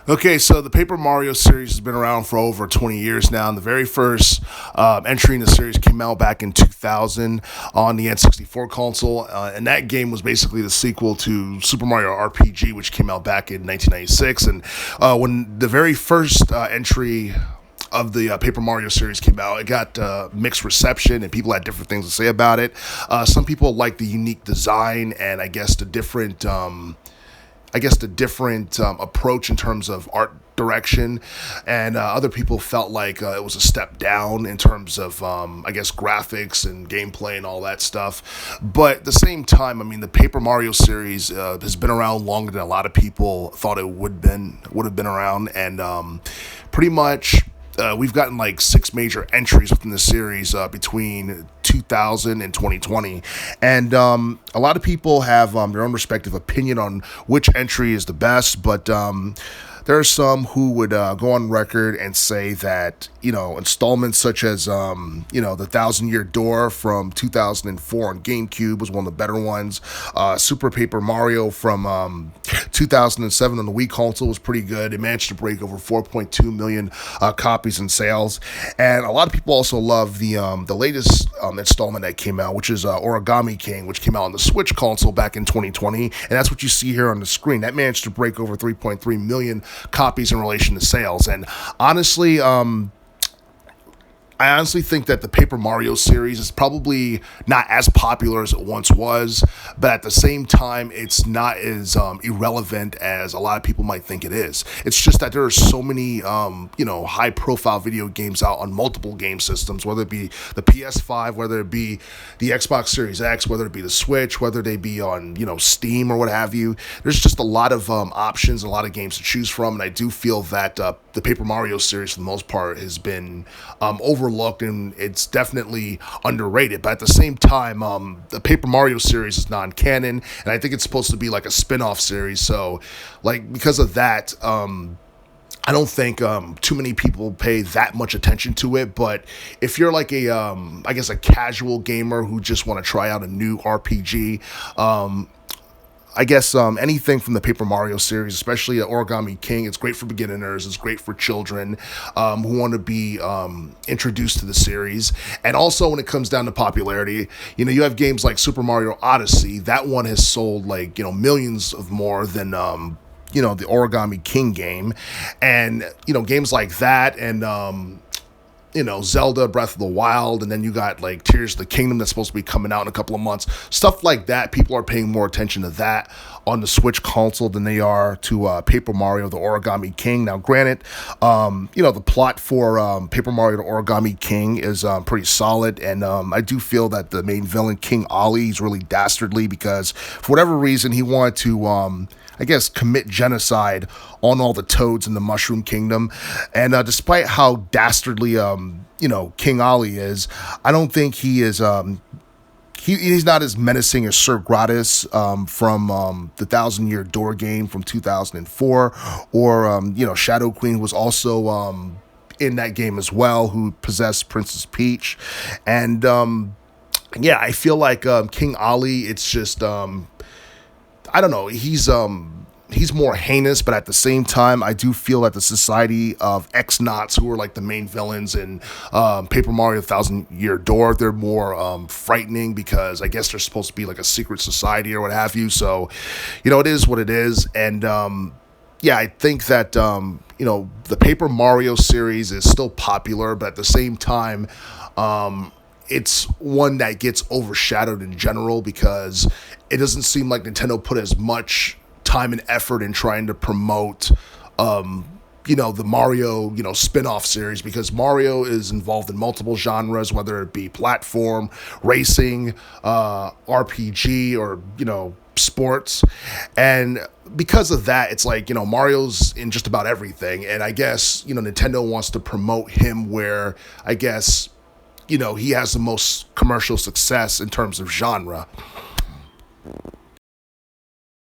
Okay, so the Paper Mario series has been around for over 20 years now, and the very first entry in the series came out back in 2000 on the N64 console, and that game was basically the sequel to Super Mario RPG, which came out back in 1996. And when the very first entry of the Paper Mario series came out, it got mixed reception, and people had different things to say about it. Some people liked the unique design and the different approach in terms of art direction, and other people felt like it was a step down in terms of graphics and gameplay and all that stuff. But at the same time, I mean, the Paper Mario series has been around longer than a lot of people thought it would have been around, and pretty much we've gotten like 6 major entries within the series between 2000 and 2020, and a lot of people have their own respective opinion on which entry is the best, but there are some who would go on record and say that, installments such as, the Thousand Year Door from 2004 on GameCube was one of the better ones. Super Paper Mario from 2007 on the Wii console was pretty good. It managed to break over 4.2 million copies in sales. And a lot of people also love the latest installment that came out, which is Origami King, which came out on the Switch console back in 2020. And that's what you see here on the screen. That managed to break over 3.3 million copies in relation to sales. And honestly, I honestly think that the Paper Mario series is probably not as popular as it once was, but at the same time, it's not as irrelevant as a lot of people might think it is. It's just that there are so many, high-profile video games out on multiple game systems, whether it be the PS5, whether it be the Xbox Series X, whether it be the Switch, whether they be on, Steam or what have you. There's just a lot of options, a lot of games to choose from, and I do feel that the Paper Mario series, for the most part, has been overlooked, and it's definitely underrated. But at the same time, the Paper Mario series is non-canon, and I think it's supposed to be like a spin-off series. So, because of that, I don't think too many people pay that much attention to it. But if you're like a casual gamer who just want to try out a new RPG, anything from the Paper Mario series, especially Origami King, it's great for beginners, it's great for children who want to be introduced to the series. And also when it comes down to popularity, you have games like Super Mario Odyssey. That one has sold millions of more than the Origami King game. And, games like that and, Zelda Breath of the Wild, and then you got like Tears of the Kingdom that's supposed to be coming out in a couple of months. Stuff like that, people are paying more attention to that on the Switch console than they are to Paper Mario, the Origami King. Now, granted, the plot for Paper Mario, the Origami King is pretty solid, and I do feel that the main villain, King Ollie, is really dastardly because for whatever reason he wanted to commit genocide on all the toads in the Mushroom Kingdom. And despite how dastardly, King Ollie is, I don't think he is, he's not as menacing as Sir Gratis from the Thousand Year Door game from 2004, or, Shadow Queen, who was also in that game as well, who possessed Princess Peach. And, I feel like King Ollie, it's just... I don't know, he's more heinous, but at the same time, I do feel that the Society of X-Nauts, who are like the main villains in Paper Mario Thousand Year Door, they're more frightening because I guess they're supposed to be like a secret society or what have you. So, it is what it is. And I think that, the Paper Mario series is still popular, but at the same time, it's one that gets overshadowed in general because it doesn't seem like Nintendo put as much time and effort in trying to promote, the Mario, spin-off series, because Mario is involved in multiple genres, whether it be platform, racing, RPG, or, sports. And because of that, it's like, Mario's in just about everything. And I guess, Nintendo wants to promote him where, I guess, he has the most commercial success in terms of genre.